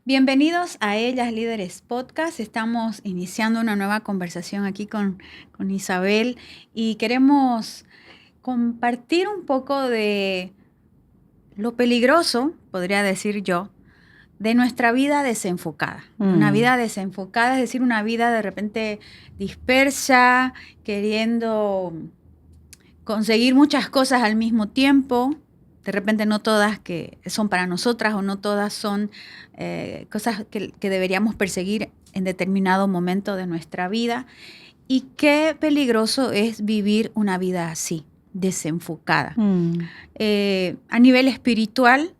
Bienvenidos a Ellas Líderes Podcast. Estamos iniciando una nueva conversación aquí con Isabel y queremos compartir un poco de lo peligroso, podría decir yo, de nuestra vida desenfocada. Una vida desenfocada, es decir, una vida de repente dispersa, queriendo conseguir muchas cosas al mismo tiempo. De repente no todas que son para nosotras o no todas son cosas que deberíamos perseguir en determinado momento de nuestra vida. Y qué peligroso es vivir una vida así, desenfocada. A nivel espiritual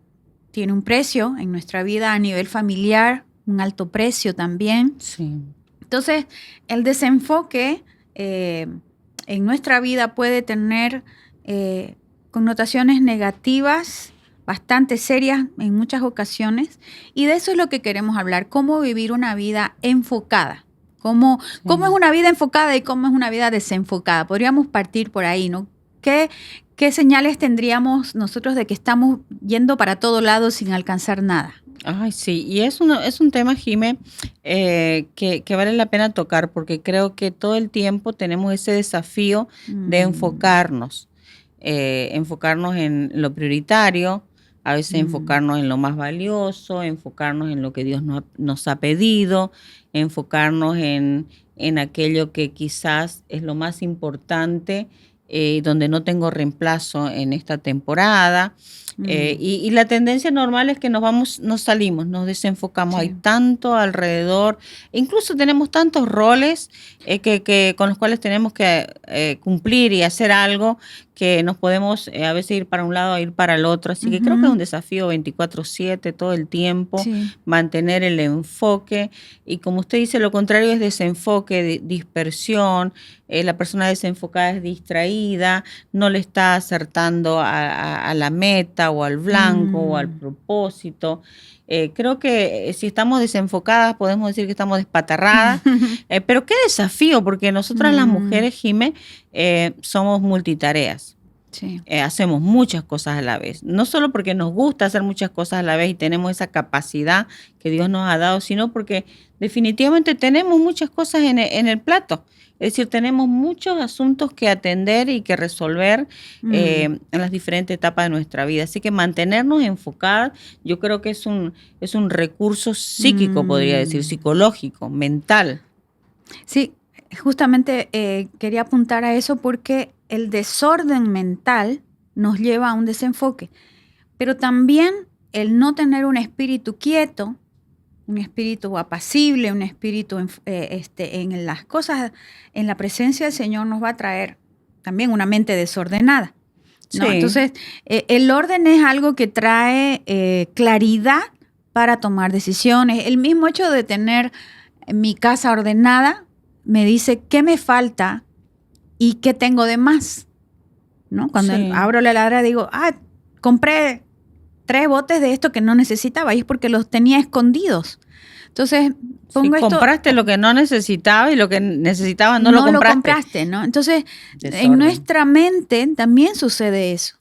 tiene un precio en nuestra vida, a nivel familiar un alto precio también. Sí. Entonces, el desenfoque en nuestra vida puede tener connotaciones negativas, bastante serias en muchas ocasiones, y de eso es lo que queremos hablar, cómo vivir una vida enfocada, cómo es una vida enfocada y cómo es una vida desenfocada. Podríamos partir por ahí, ¿no? ¿Qué señales tendríamos nosotros de que estamos yendo para todo lado sin alcanzar nada? Ay, sí, y es un tema, Jimé, que vale la pena tocar porque creo que todo el tiempo tenemos ese desafío de enfocarnos en lo prioritario, a veces enfocarnos en lo más valioso, enfocarnos en lo que Dios nos ha pedido, enfocarnos en aquello que quizás es lo más importante, donde no tengo reemplazo en esta temporada. Y la tendencia normal es que nos salimos, nos desenfocamos. Sí. Hay tanto alrededor, incluso tenemos tantos roles con los cuales tenemos que cumplir y hacer algo, que nos podemos a veces ir para un lado o ir para el otro. Así que creo que es un desafío 24/7 todo el tiempo, mantener el enfoque. Y como usted dice, lo contrario es desenfoque, dispersión. La persona desenfocada es distraída, no le está acertando a la meta o al blanco o al propósito. Creo que si estamos desenfocadas podemos decir que estamos despatarradas, pero qué desafío, porque nosotras las mujeres, Jimé, somos multitareas. Sí. Hacemos muchas cosas a la vez, no solo porque nos gusta hacer muchas cosas a la vez y tenemos esa capacidad que Dios nos ha dado, sino porque definitivamente tenemos muchas cosas en el plato. Es decir, tenemos muchos asuntos que atender y que resolver en las diferentes etapas de nuestra vida. Así que mantenernos enfocadas, yo creo que es un recurso psíquico, podría decir, psicológico, mental. Sí, justamente quería apuntar a eso porque el desorden mental nos lleva a un desenfoque, pero también el no tener un espíritu quieto, un espíritu apacible, un espíritu en las cosas, en la presencia del Señor, nos va a traer también una mente desordenada, ¿no? Sí. Entonces, el orden es algo que trae claridad para tomar decisiones. El mismo hecho de tener mi casa ordenada me dice qué me falta y qué tengo de más, ¿no? Cuando abro la heladera digo, compré 3 botes de esto que no necesitaba y es porque los tenía escondidos. Entonces, compraste lo que no necesitaba y lo que necesitabas no lo compraste, ¿no? Entonces, desorden. En nuestra mente también sucede eso.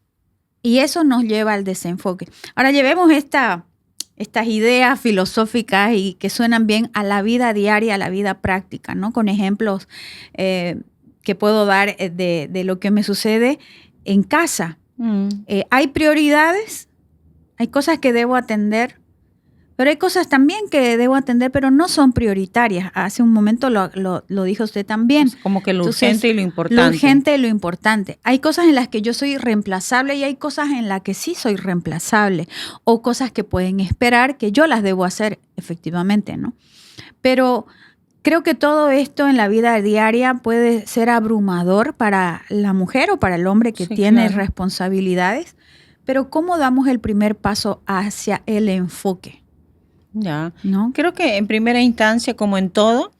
Y eso nos lleva al desenfoque. Ahora, llevemos estas ideas filosóficas y que suenan bien a la vida diaria, a la vida práctica, ¿no? Con ejemplos que puedo dar de lo que me sucede en casa. Hay prioridades, hay cosas que debo atender, pero hay cosas también que debo atender, pero no son prioritarias. Hace un momento lo dijo usted también. Como que lo urgente y lo importante. Lo urgente y lo importante. Hay cosas en las que yo soy reemplazable y hay cosas en las que sí soy reemplazable. O cosas que pueden esperar que yo las debo hacer efectivamente, ¿no? Pero creo que todo esto en la vida diaria puede ser abrumador para la mujer o para el hombre que tiene responsabilidades. Pero ¿cómo damos el primer paso hacia el enfoque? Ya, ¿no? Creo que en primera instancia, como en todo,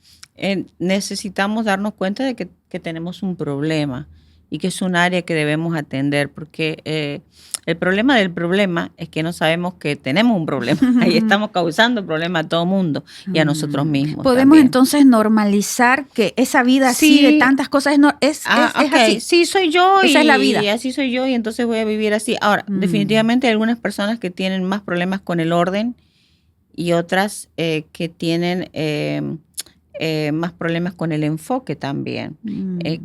necesitamos darnos cuenta de que tenemos un problema y que es un área que debemos atender, porque el problema del problema es que no sabemos que tenemos un problema. Ahí estamos causando problemas a todo mundo y a nosotros mismos. Podemos también. Entonces normalizar que esa vida así de tantas cosas es así. Sí, soy yo. Esa es la vida. Y así soy yo y entonces voy a vivir así. Ahora, definitivamente hay algunas personas que tienen más problemas con el orden y otras que tienen más problemas con el enfoque también.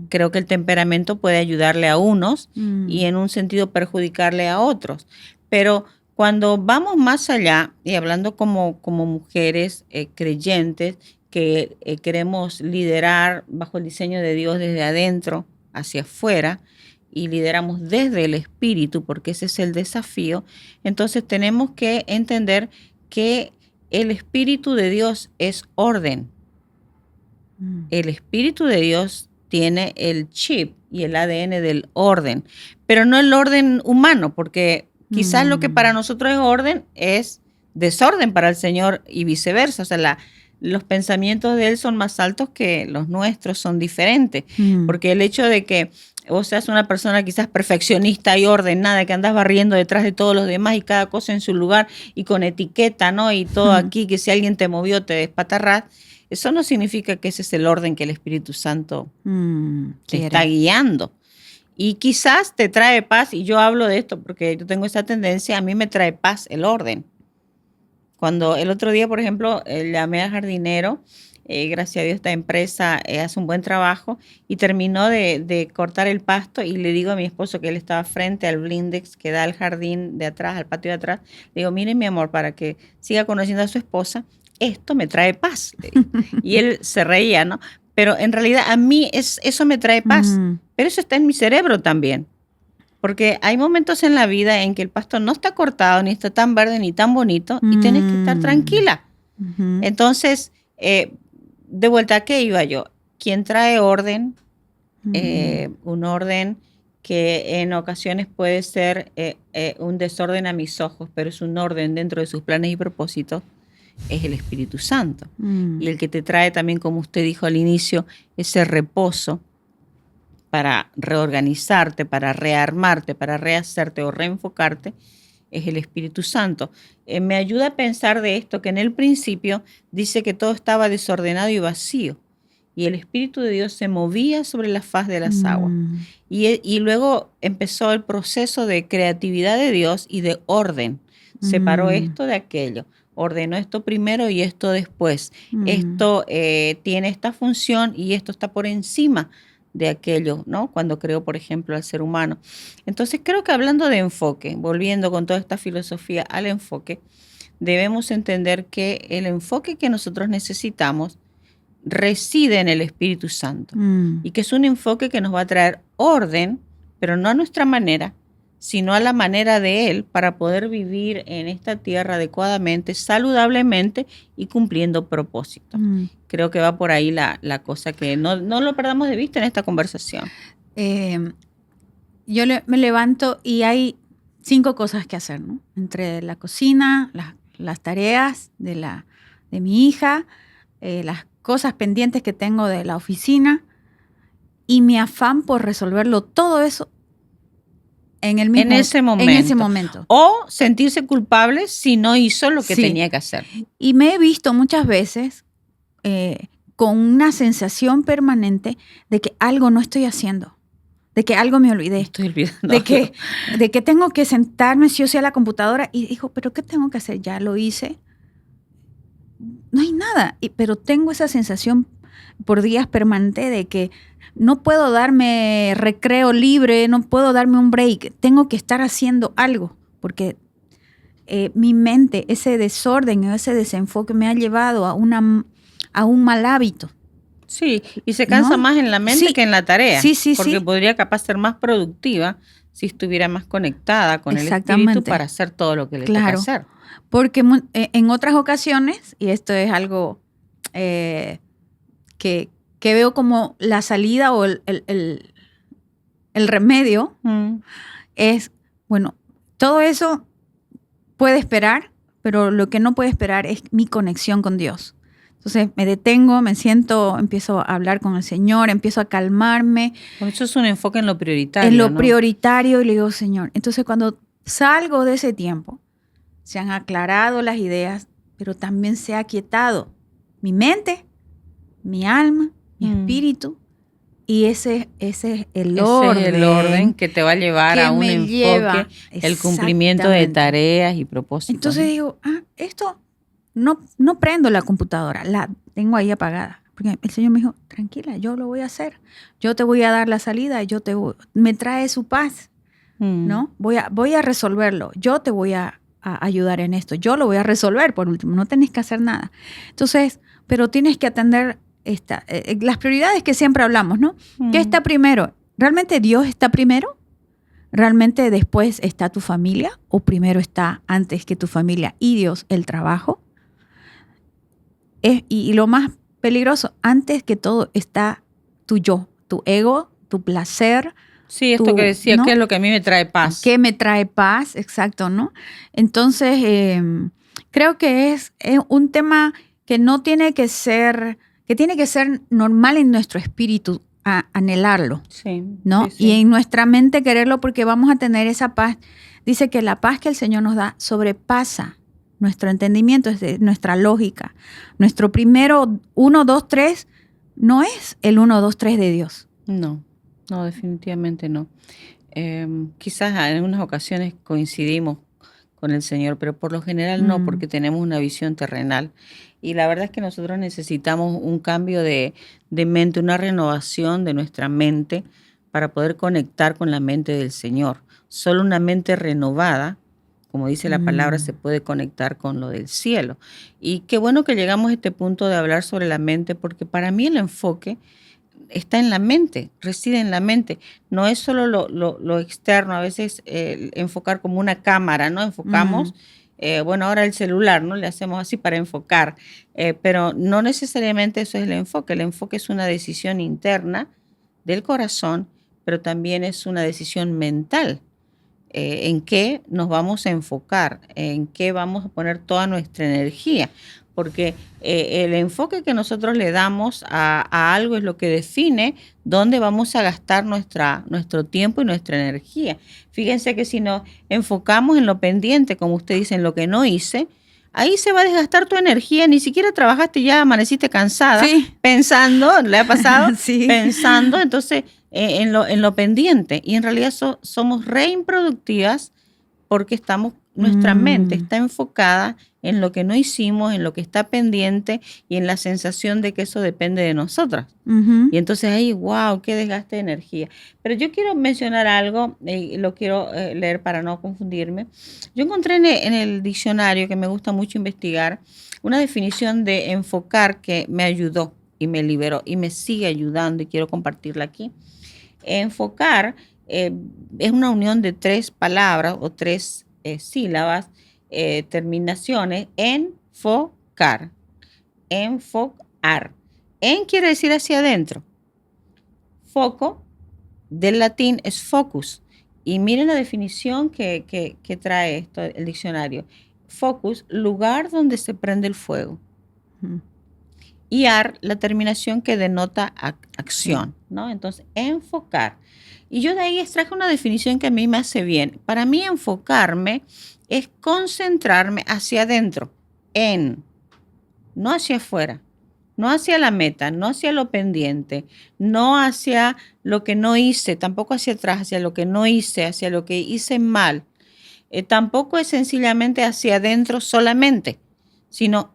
Creo que el temperamento puede ayudarle a unos y en un sentido perjudicarle a otros. Pero cuando vamos más allá y hablando como mujeres creyentes que queremos liderar bajo el diseño de Dios desde adentro hacia afuera y lideramos desde el espíritu, porque ese es el desafío, entonces tenemos que entender que el espíritu de Dios es orden. El espíritu de Dios tiene el chip y el ADN del orden, pero no el orden humano, porque quizás lo que para nosotros es orden es desorden para el Señor y viceversa. O sea, los pensamientos de Él son más altos que los nuestros, son diferentes. Porque el hecho de que vos seas una persona quizás perfeccionista y ordenada, que andas barriendo detrás de todos los demás y cada cosa en su lugar y con etiqueta, ¿no? Y todo aquí, que si alguien te movió te despatarrás. Eso no significa que ese es el orden que el Espíritu Santo te está guiando. Y quizás te trae paz, y yo hablo de esto porque yo tengo esa tendencia, a mí me trae paz el orden. Cuando el otro día, por ejemplo, llamé al jardinero, gracias a Dios esta empresa hace un buen trabajo, y terminó de cortar el pasto, y le digo a mi esposo que él estaba frente al blindex que da al jardín de atrás, al patio de atrás, le digo, mire mi amor, para que siga conociendo a su esposa, esto me trae paz. Y él se reía, ¿no? Pero en realidad a mí eso me trae paz, pero eso está en mi cerebro también. Porque hay momentos en la vida en que el pasto no está cortado, ni está tan verde, ni tan bonito, y tienes que estar tranquila. Entonces, de vuelta, ¿a qué iba yo? Quien trae orden, un orden que en ocasiones puede ser un desorden a mis ojos, pero es un orden dentro de sus planes y propósitos, es el Espíritu Santo. Y el que te trae también, como usted dijo al inicio, ese reposo para reorganizarte, para rearmarte, para rehacerte o reenfocarte, es el Espíritu Santo. Me ayuda a pensar de esto, que en el principio dice que todo estaba desordenado y vacío, y el Espíritu de Dios se movía sobre la faz de las aguas. Y luego empezó el proceso de creatividad de Dios y de orden. Separó esto de aquello. Ordenó esto primero y esto después. Esto tiene esta función y esto está por encima de aquello, ¿no? Cuando creó, por ejemplo, al ser humano. Entonces, creo que hablando de enfoque, volviendo con toda esta filosofía al enfoque, debemos entender que el enfoque que nosotros necesitamos reside en el Espíritu Santo y que es un enfoque que nos va a traer orden, pero no a nuestra manera, sino a la manera de Él, para poder vivir en esta tierra adecuadamente, saludablemente y cumpliendo propósitos. Creo que va por ahí la cosa, que no lo perdamos de vista en esta conversación. Yo me levanto y hay 5 cosas que hacer, ¿no? Entre la cocina, las tareas de mi hija, las cosas pendientes que tengo de la oficina y mi afán por resolverlo, todo eso en ese momento. O sentirse culpable si no hizo lo que tenía que hacer. Y me he visto muchas veces con una sensación permanente de que algo no estoy haciendo, de que algo me olvidé. Estoy olvidando. De que tengo que sentarme sí o sí a la computadora y digo, ¿pero qué tengo que hacer? Ya lo hice. No hay nada. Pero tengo esa sensación por días permanente de que no puedo darme recreo libre, no puedo darme un break. Tengo que estar haciendo algo porque mi mente, ese desorden o ese desenfoque me ha llevado a un mal hábito. Sí, y se cansa más en la mente que en la tarea. Sí. Porque podría capaz ser más productiva si estuviera más conectada con el Espíritu para hacer todo lo que le toca hacer. Porque en otras ocasiones, y esto es algo que veo como la salida o el remedio, es, bueno, todo eso puede esperar, pero lo que no puede esperar es mi conexión con Dios. Entonces me detengo, me siento, empiezo a hablar con el Señor, empiezo a calmarme. Bueno, eso es un enfoque en lo prioritario. En lo prioritario, y le digo, Señor. Entonces cuando salgo de ese tiempo, se han aclarado las ideas, pero también se ha aquietado mi mente, mi alma, mi espíritu, y ese es el orden. Ese es el orden que te va a llevar a un enfoque, el cumplimiento de tareas y propósitos. Entonces digo, esto no prendo la computadora, la tengo ahí apagada. Porque el Señor me dijo, tranquila, yo lo voy a hacer. Yo te voy a dar la salida, me trae su paz, ¿no? Voy a resolverlo. Yo te voy a ayudar en esto. Yo lo voy a resolver por último. No tenés que hacer nada. Entonces, pero tienes que atender las prioridades que siempre hablamos, ¿no? ¿Qué está primero? ¿Realmente Dios está primero? ¿Realmente después está tu familia? ¿O primero está antes que tu familia y Dios el trabajo? Y lo más peligroso, antes que todo está tu yo, tu ego, tu placer. Sí, esto que decía, ¿no? ¿qué es lo que a mí me trae paz? ¿Qué me trae paz? Exacto, ¿no? Entonces, creo que es un tema que no tiene que ser, que tiene que ser normal en nuestro espíritu, anhelarlo, Sí, ¿no? sí, sí. Y en nuestra mente quererlo porque vamos a tener esa paz. Dice que la paz que el Señor nos da sobrepasa nuestro entendimiento, es nuestra lógica. Nuestro primero 1, 2, 3 no es el 1, 2, 3 de Dios. No, definitivamente no. Quizás en algunas ocasiones coincidimos con el Señor, pero por lo general no, porque tenemos una visión terrenal. Y la verdad es que nosotros necesitamos un cambio de mente, una renovación de nuestra mente para poder conectar con la mente del Señor. Solo una mente renovada, como dice la palabra, se puede conectar con lo del cielo. Y qué bueno que llegamos a este punto de hablar sobre la mente, porque para mí el enfoque está en la mente, reside en la mente. No es solo lo externo, a veces enfocar como una cámara, ¿no? Enfocamos, bueno, ahora el celular, ¿no? Le hacemos así para enfocar, pero no necesariamente eso es el enfoque. El enfoque es una decisión interna del corazón, pero también es una decisión mental. En qué nos vamos a enfocar, en qué vamos a poner toda nuestra energía, porque el enfoque que nosotros le damos a algo es lo que define dónde vamos a gastar nuestro tiempo y nuestra energía. Fíjense que si nos enfocamos en lo pendiente, como usted dice, en lo que no hice, ahí se va a desgastar tu energía, ni siquiera trabajaste, ya amaneciste cansada, Sí. pensando, ¿le ha pasado? Sí. Pensando, entonces, en lo pendiente. Y en realidad somos re improductivas porque nuestra mente está enfocada en lo que no hicimos, en lo que está pendiente y en la sensación de que eso depende de nosotras. Y entonces ahí, wow, qué desgaste de energía. Pero yo quiero mencionar algo, lo quiero leer para no confundirme. Yo encontré en el diccionario, que me gusta mucho investigar, una definición de enfocar que me ayudó y me liberó y me sigue ayudando y quiero compartirla aquí. Enfocar es una unión de 3 palabras o 3 sílabas, terminaciones, enfocar, enfocar. En quiere decir hacia adentro. Foco, del latín, es focus. Y miren la definición que trae esto, el diccionario. Focus, lugar donde se prende el fuego. Y la terminación que denota acción, ¿no? Entonces, enfocar. Y yo de ahí extraje una definición que a mí me hace bien. Para mí, enfocarme es concentrarme hacia adentro, no hacia afuera, no hacia la meta, no hacia lo pendiente, no hacia lo que no hice, tampoco hacia atrás, hacia lo que no hice, hacia lo que hice mal. Tampoco es sencillamente hacia adentro solamente, sino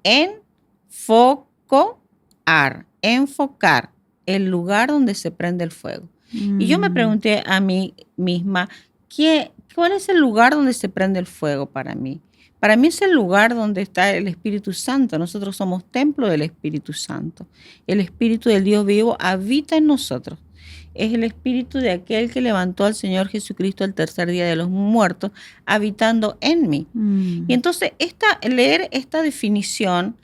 enfocar el lugar donde se prende el fuego. Y yo me pregunté a mí misma, ¿cuál es el lugar donde se prende el fuego para mí? Para mí es el lugar donde está el Espíritu Santo. Nosotros somos templo del Espíritu Santo. El Espíritu del Dios vivo habita en nosotros. Es el Espíritu de aquel que levantó al Señor Jesucristo el tercer día de los muertos, habitando en mí. Y entonces leer esta definición,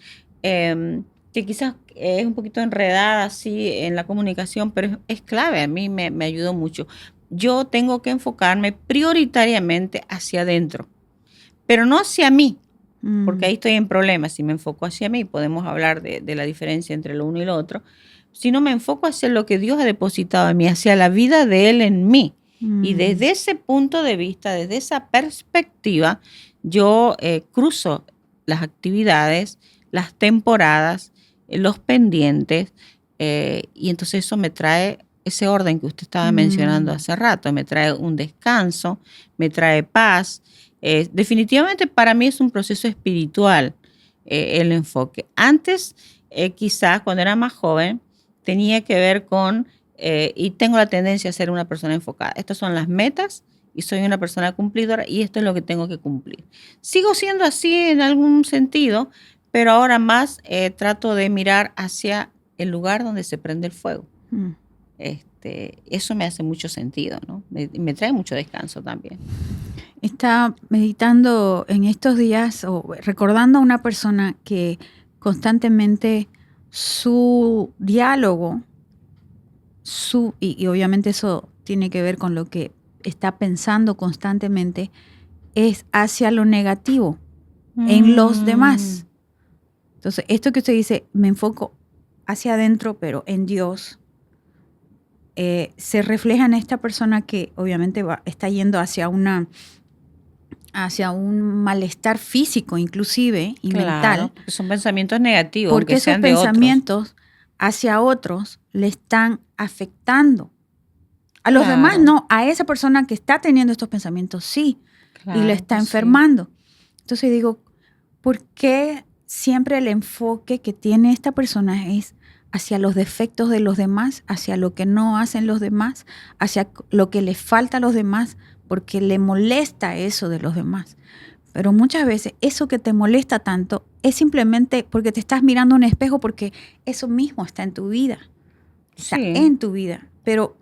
que quizás es un poquito enredada así en la comunicación, pero es clave, a mí me ayudó mucho. Yo tengo que enfocarme prioritariamente hacia adentro, pero no hacia mí, porque ahí estoy en problemas. Si me enfoco hacia mí, podemos hablar de la diferencia entre lo uno y lo otro, sino me enfoco hacia lo que Dios ha depositado en mí, hacia la vida de Él en mí. Y desde ese punto de vista, desde esa perspectiva, yo cruzo las actividades, las temporadas, los pendientes, y entonces eso me trae ese orden que usted estaba mencionando hace rato, me trae un descanso, me trae paz. Definitivamente para mí es un proceso espiritual. el enfoque. Antes, quizás cuando era más joven, tenía que ver con, y tengo la tendencia a ser una persona enfocada. Estas son las metas y soy una persona cumplidora y esto es lo que tengo que cumplir. Sigo siendo así en algún sentido, pero ahora más trato de mirar hacia el lugar donde se prende el fuego. Eso me hace mucho sentido, ¿no? Me trae mucho descanso también. Está meditando en estos días o recordando a una persona que constantemente su diálogo, y obviamente eso tiene que ver con lo que está pensando constantemente, es hacia lo negativo en los demás. Entonces, esto que usted dice, me enfoco hacia adentro, pero en Dios, se refleja en esta persona que obviamente está yendo hacia un malestar físico inclusive y mental. Son pensamientos negativos, porque esos pensamientos hacia otros le están afectando. A los demás no, a esa persona que está teniendo estos pensamientos sí, y le está enfermando. Entonces digo, ¿por qué siempre el enfoque que tiene esta persona es hacia los defectos de los demás, hacia lo que no hacen los demás, hacia lo que le falta a los demás, porque le molesta eso de los demás? Pero muchas veces eso que te molesta tanto es simplemente porque te estás mirando un espejo, porque eso mismo está en tu vida. Está en tu vida. Pero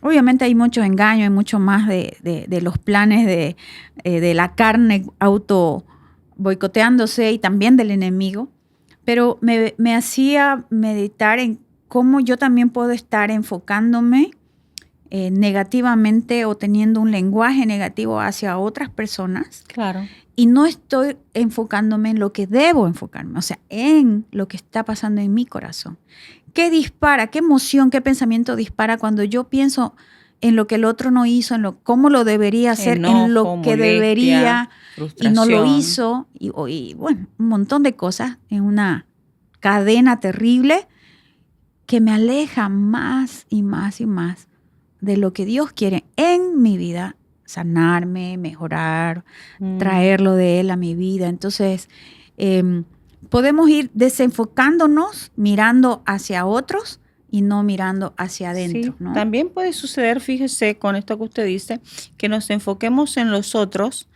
obviamente hay muchos engaños, hay mucho más de los planes de la carne auto boicoteándose y también del enemigo. Pero me hacía meditar en cómo yo también puedo estar enfocándome negativamente o teniendo un lenguaje negativo hacia otras personas. Claro. Y no estoy enfocándome en lo que debo enfocarme, o sea, en lo que está pasando en mi corazón. ¿Qué dispara? ¿Qué emoción, qué pensamiento dispara cuando yo pienso en lo que el otro no hizo, en cómo lo debería hacer, enojo, en lo que molestia, debería frustración, y no lo hizo? Y bueno, un montón de cosas en una cadena terrible que me aleja más y más y más de lo que Dios quiere en mi vida, sanarme, mejorar, traerlo de Él a mi vida. Entonces, podemos ir desenfocándonos, mirando hacia otros y no mirando hacia adentro, sí, ¿no? También puede suceder, fíjese, con esto que usted dice, que nos enfoquemos en los otros,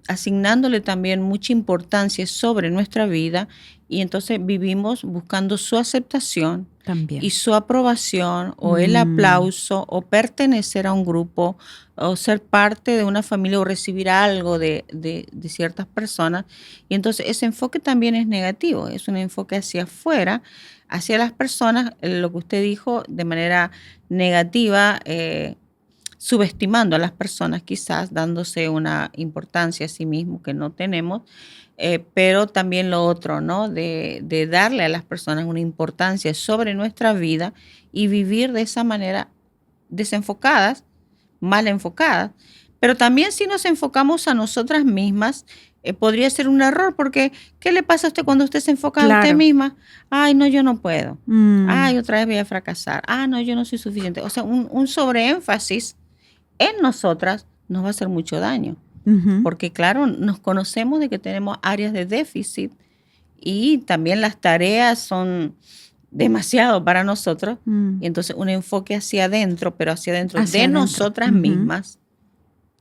asignándole también mucha importancia sobre nuestra vida, y entonces vivimos buscando su aceptación También. y su aprobación o el aplauso o pertenecer a un grupo o ser parte de una familia o recibir algo de ciertas personas. Y entonces ese enfoque también es negativo, es un enfoque hacia afuera, hacia las personas, lo que usted dijo de manera negativa, subestimando a las personas, quizás dándose una importancia a sí mismo que no tenemos, pero también lo otro, ¿no? De darle a las personas una importancia sobre nuestra vida y vivir de esa manera desenfocadas, mal enfocadas. Pero también si nos enfocamos a nosotras mismas, podría ser un error, porque ¿qué le pasa a usted cuando usted se enfoca a usted misma? Ay, no, yo no puedo. Ay, otra vez voy a fracasar. Ah, no, yo no soy suficiente. O sea, un sobreénfasis en nosotras nos va a hacer mucho daño. Porque claro, nos conocemos de que tenemos áreas de déficit y también las tareas son demasiado para nosotros. Y entonces un enfoque hacia adentro, pero hacia adentro de nosotras mismas,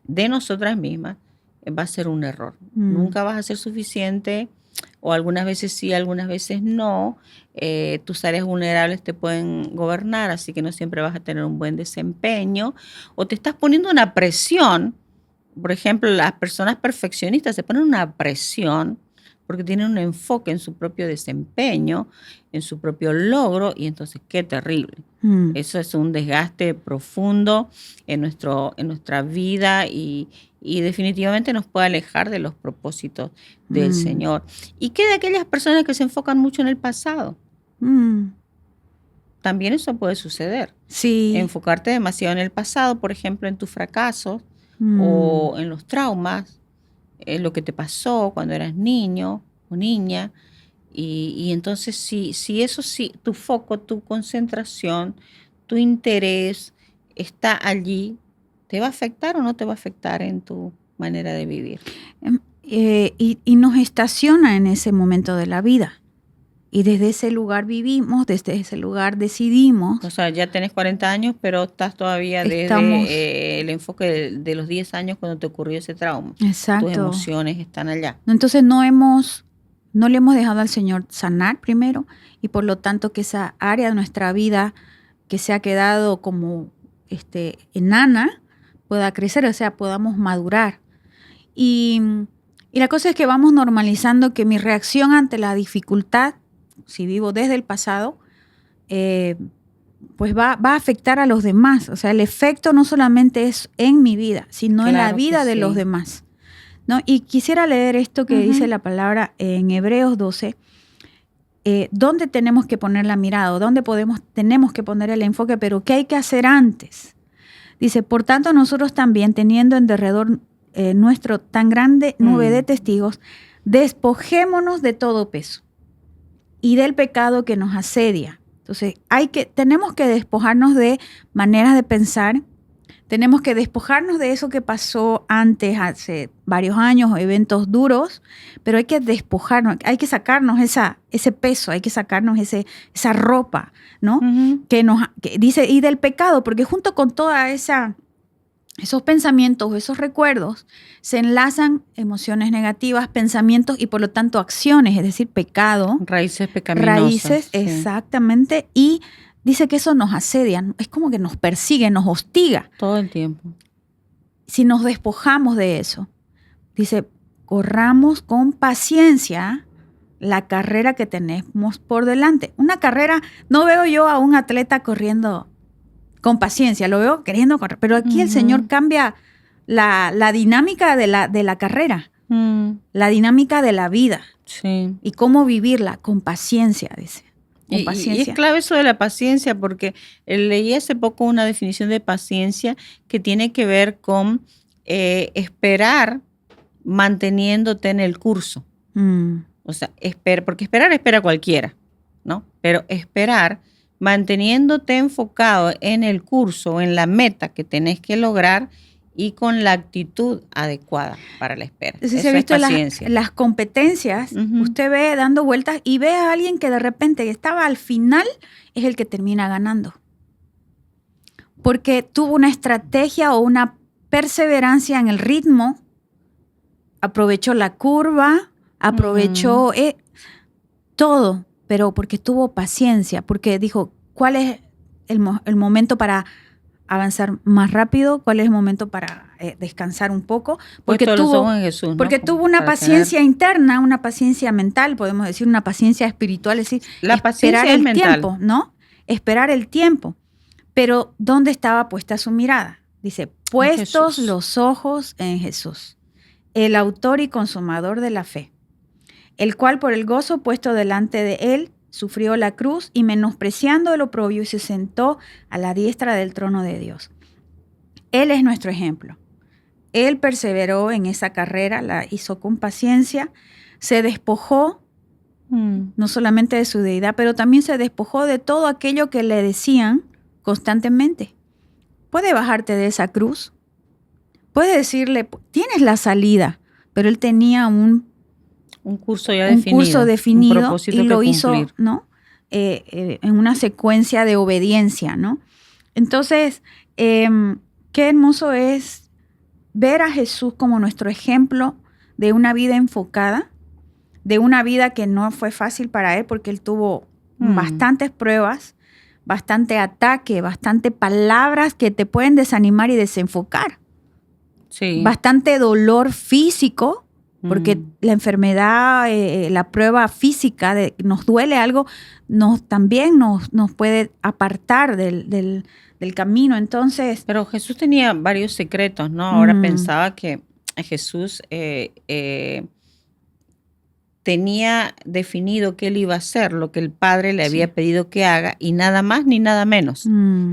va a ser un error. Nunca vas a ser suficiente, o algunas veces sí, algunas veces no. Tus áreas vulnerables te pueden gobernar, así que no siempre vas a tener un buen desempeño, o te estás poniendo una presión. Por ejemplo, las personas perfeccionistas se ponen una presión porque tienen un enfoque en su propio desempeño, en su propio logro, y entonces qué terrible. Eso es un desgaste profundo en nuestra vida y definitivamente nos puede alejar de los propósitos del Señor. ¿Y qué de aquellas personas que se enfocan mucho en el pasado? También eso puede suceder. Sí. Enfocarte demasiado en el pasado, por ejemplo, en tus fracasos o en los traumas, en lo que te pasó cuando eras niño o niña. Y entonces si eso sí, tu foco, tu concentración, tu interés está allí, ¿te va a afectar o no te va a afectar en tu manera de vivir? y nos estaciona en ese momento de la vida. Y desde ese lugar vivimos, desde ese lugar decidimos. O sea, ya tenés 40 años, pero estás todavía desde el enfoque de los 10 años cuando te ocurrió ese trauma. Exacto. Tus emociones están allá. Entonces no le hemos dejado al Señor sanar primero, y por lo tanto que esa área de nuestra vida que se ha quedado como enana pueda crecer, o sea, podamos madurar. Y la cosa es que vamos normalizando que mi reacción ante la dificultad, si vivo desde el pasado, pues va a afectar a los demás. O sea, el efecto no solamente es en mi vida, sino en la vida de los demás, ¿no? Y quisiera leer esto que dice la palabra en Hebreos 12, dónde tenemos que poner la mirada, dónde tenemos que poner el enfoque, pero ¿qué hay que hacer antes? Dice, por tanto, nosotros también, teniendo en derredor nuestro tan grande nube de testigos, despojémonos de todo peso y del pecado que nos asedia. Entonces, tenemos que despojarnos de maneras de pensar, tenemos que despojarnos de eso que pasó antes, hace varios años, eventos duros, pero hay que despojarnos, hay que sacarnos ese peso, hay que sacarnos esa ropa, ¿no? Que dice, y del pecado, porque junto con toda esos pensamientos, esos recuerdos, se enlazan emociones negativas, pensamientos y por lo tanto acciones, es decir, pecado. Raíces pecaminosas. Raíces, sí. Exactamente. Y dice que eso nos asedia, es como que nos persigue, nos hostiga. Todo el tiempo. Si nos despojamos de eso, dice, corramos con paciencia la carrera que tenemos por delante. Una carrera, no veo yo a un atleta corriendo con paciencia, lo veo queriendo correr, pero aquí el Señor cambia la dinámica de la carrera, la dinámica de la vida, sí. Y cómo vivirla con paciencia, dice. Con paciencia. Y es clave eso de la paciencia, porque leí hace poco una definición de paciencia que tiene que ver con esperar manteniéndote en el curso. O sea, porque esperar espera cualquiera, ¿no? Pero esperar manteniéndote enfocado en el curso, en la meta que tenés que lograr y con la actitud adecuada para la espera. Entonces, se ha visto las competencias, usted ve dando vueltas y ve a alguien que de repente estaba al final, es el que termina ganando. Porque tuvo una estrategia o una perseverancia en el ritmo, aprovechó la curva, aprovechó todo, pero porque tuvo paciencia, porque dijo, ¿cuál es el momento para avanzar más rápido? ¿Cuál es el momento para descansar un poco? Porque tuvo una paciencia interna, una paciencia mental, podemos decir, una paciencia espiritual, es decir, la paciencia esperar el mental. Tiempo, ¿no? Esperar el tiempo. Pero ¿dónde estaba puesta su mirada? Dice, puestos los ojos en Jesús, el autor y consumador de la fe, el cual por el gozo puesto delante de él sufrió la cruz y menospreciando el oprobio se sentó a la diestra del trono de Dios. Él es nuestro ejemplo. Él perseveró en esa carrera, la hizo con paciencia, se despojó no solamente de su deidad, pero también se despojó de todo aquello que le decían constantemente. Puede bajarte de esa cruz, puede decirle, tienes la salida, pero él tenía un curso ya definido, un propósito y lo hizo, ¿no? En una secuencia de obediencia, ¿no? Entonces, qué hermoso es ver a Jesús como nuestro ejemplo de una vida enfocada, de una vida que no fue fácil para él porque él tuvo bastantes pruebas, bastante ataque, bastante palabras que te pueden desanimar y desenfocar. Sí. Bastante dolor físico, porque la enfermedad, la prueba física, nos duele algo, también nos puede apartar del camino. Entonces, pero Jesús tenía varios secretos, ¿no? Ahora pensaba que Jesús tenía definido que él iba a hacer lo que el Padre le había pedido que haga y nada más ni nada menos.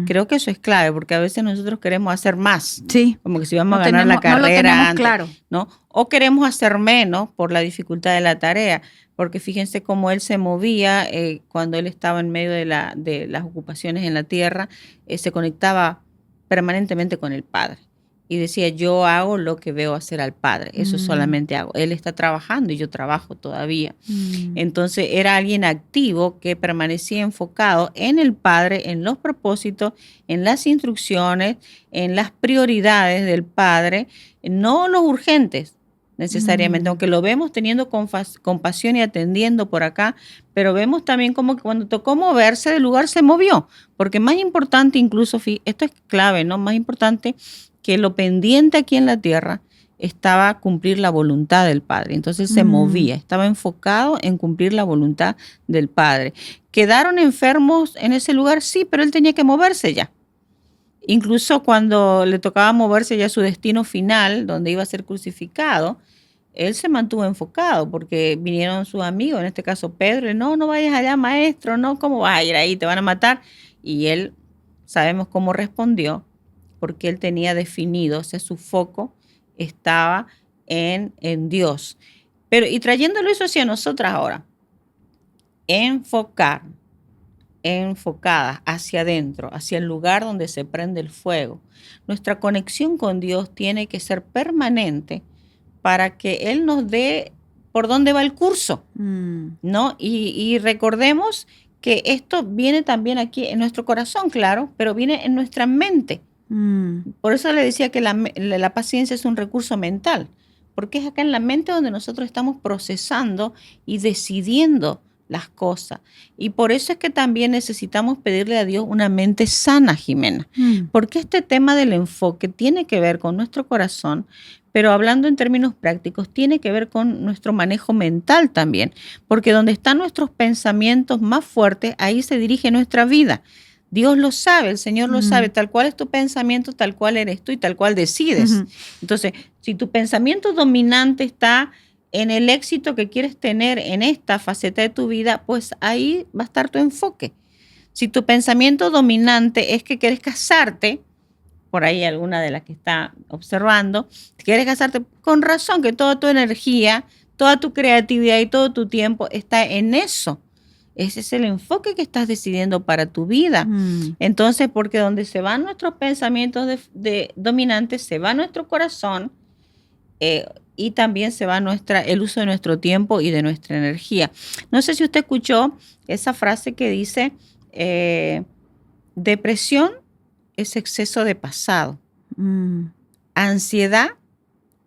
Creo que eso es clave porque a veces nosotros queremos hacer más. Sí. Como que si vamos a ganar la carrera no lo tenemos antes, claro. ¿no? O queremos hacer menos por la dificultad de la tarea. Porque fíjense cómo él se movía cuando él estaba en medio de las ocupaciones en la tierra, se conectaba permanentemente con el Padre. y decía, yo hago lo que veo hacer al Padre, eso solamente hago. Él está trabajando y yo trabajo todavía. Entonces era alguien activo que permanecía enfocado en el Padre, en los propósitos, en las instrucciones, en las prioridades del Padre, no los urgentes necesariamente, aunque lo vemos teniendo compasión y atendiendo por acá, pero vemos también como que cuando tocó moverse del lugar se movió, porque más importante incluso, esto es clave, ¿no? Más importante que lo pendiente aquí en la tierra estaba cumplir la voluntad del Padre. Entonces se movía, estaba enfocado en cumplir la voluntad del Padre. ¿Quedaron enfermos en ese lugar? Sí, pero él tenía que moverse ya. Incluso cuando le tocaba moverse ya a su destino final, donde iba a ser crucificado, él se mantuvo enfocado porque vinieron sus amigos, en este caso Pedro, y no vayas allá, maestro, no, ¿cómo vas a ir ahí? Te van a matar. Y él, sabemos cómo respondió, porque él tenía definido, o sea, su foco estaba en Dios. Pero, y trayéndolo eso hacia nosotras ahora, enfocadas hacia adentro, hacia el lugar donde se prende el fuego. Nuestra conexión con Dios tiene que ser permanente para que Él nos dé por dónde va el curso, ¿no? Y recordemos que esto viene también aquí en nuestro corazón, claro, pero viene en nuestra mente. Por eso le decía que la paciencia es un recurso mental, porque es acá en la mente donde nosotros estamos procesando y decidiendo las cosas. Y por eso es que también necesitamos pedirle a Dios una mente sana, Jimena, porque este tema del enfoque tiene que ver con nuestro corazón, pero hablando en términos prácticos, tiene que ver con nuestro manejo mental también, porque donde están nuestros pensamientos más fuertes, ahí se dirige nuestra vida. Dios lo sabe, el Señor lo sabe, tal cual es tu pensamiento, tal cual eres tú y tal cual decides. Entonces, si tu pensamiento dominante está en el éxito que quieres tener en esta faceta de tu vida, pues ahí va a estar tu enfoque. Si tu pensamiento dominante es que quieres casarte, por ahí alguna de las que está observando, quieres casarte, con razón que toda tu energía, toda tu creatividad y todo tu tiempo está en eso. Ese es el enfoque que estás decidiendo para tu vida. Entonces, porque donde se van nuestros pensamientos dominantes, se va nuestro corazón y también se va el uso de nuestro tiempo y de nuestra energía. No sé si usted escuchó esa frase que dice, depresión es exceso de pasado. Ansiedad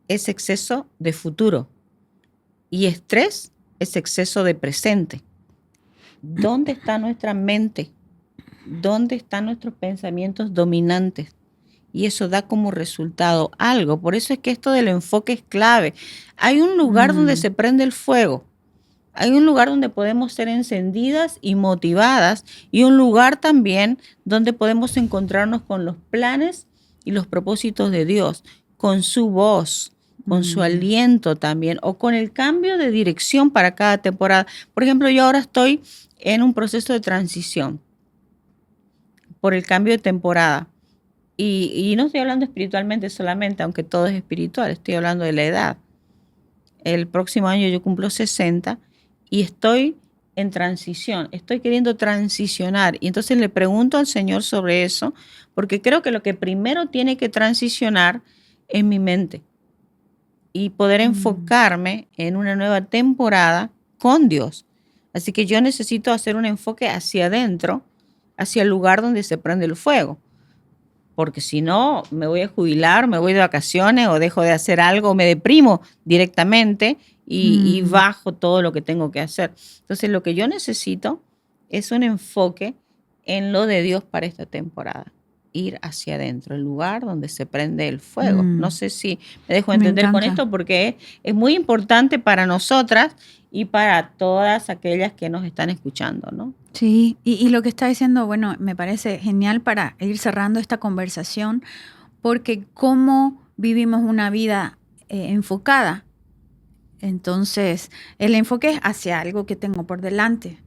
es exceso de futuro. Y estrés es exceso de presente. ¿Dónde está nuestra mente? ¿Dónde están nuestros pensamientos dominantes? Y eso da como resultado algo. Por eso es que esto del enfoque es clave. Hay un lugar donde se prende el fuego. Hay un lugar donde podemos ser encendidas y motivadas, y un lugar también donde podemos encontrarnos con los planes y los propósitos de Dios, con su voz, con su aliento también, o con el cambio de dirección para cada temporada. Por ejemplo, yo ahora estoy en un proceso de transición por el cambio de temporada. Y no estoy hablando espiritualmente solamente, aunque todo es espiritual, estoy hablando de la edad. El próximo año yo cumplo 60 y estoy en transición, estoy queriendo transicionar. Y entonces le pregunto al Señor sobre eso, porque creo que lo que primero tiene que transicionar es mi mente y poder enfocarme en una nueva temporada con Dios. Así que yo necesito hacer un enfoque hacia adentro, hacia el lugar donde se prende el fuego. Porque si no, me voy a jubilar, me voy de vacaciones o dejo de hacer algo, me deprimo directamente y bajo todo lo que tengo que hacer. Entonces, lo que yo necesito es un enfoque en lo de Dios para esta temporada. Ir hacia adentro, el lugar donde se prende el fuego. No sé si me dejo entender con esto, porque es muy importante para nosotras y para todas aquellas que nos están escuchando, ¿no? Sí, y lo que está diciendo, bueno, me parece genial para ir cerrando esta conversación, porque cómo vivimos una vida enfocada. Entonces, el enfoque es hacia algo que tengo por delante,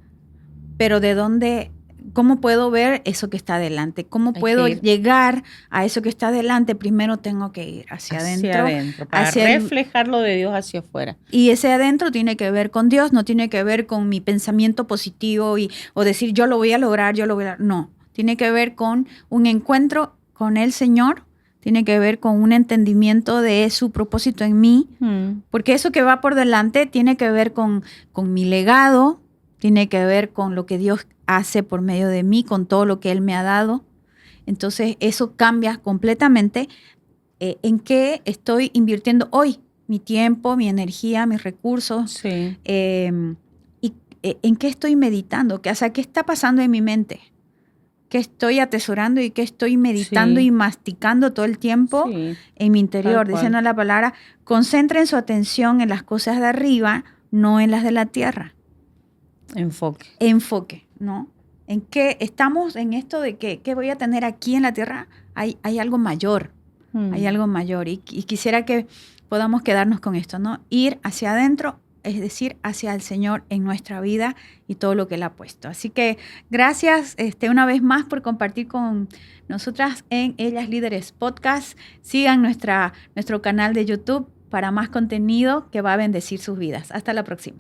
pero ¿de dónde? ¿Cómo puedo ver eso que está adelante? ¿Cómo puedo llegar a eso que está adelante? Primero tengo que ir hacia adentro. Para reflejar lo de Dios hacia afuera. Y ese adentro tiene que ver con Dios, no tiene que ver con mi pensamiento positivo o decir yo lo voy a lograr, No, tiene que ver con un encuentro con el Señor, tiene que ver con un entendimiento de su propósito en mí, porque eso que va por delante tiene que ver con mi legado, tiene que ver con lo que Dios hace por medio de mí, con todo lo que Él me ha dado. Entonces eso cambia completamente en qué estoy invirtiendo hoy, mi tiempo, mi energía, mis recursos, Sí. y en qué estoy meditando, o sea, qué está pasando en mi mente, qué estoy atesorando y qué estoy meditando Sí. y masticando todo el tiempo Sí, en mi interior. tal cual. Diciendo la palabra, concentren su atención en las cosas de arriba, no en las de la tierra. Enfoque. Enfoque, ¿no? En qué estamos en esto de que qué voy a tener aquí en la tierra, hay algo mayor. Hay algo mayor y quisiera que podamos quedarnos con esto, ¿no? Ir hacia adentro, es decir, hacia el Señor en nuestra vida y todo lo que Él ha puesto. Así que gracias una vez más por compartir con nosotras en Ellas Líderes Podcast. Sigan nuestro canal de YouTube para más contenido que va a bendecir sus vidas. Hasta la próxima.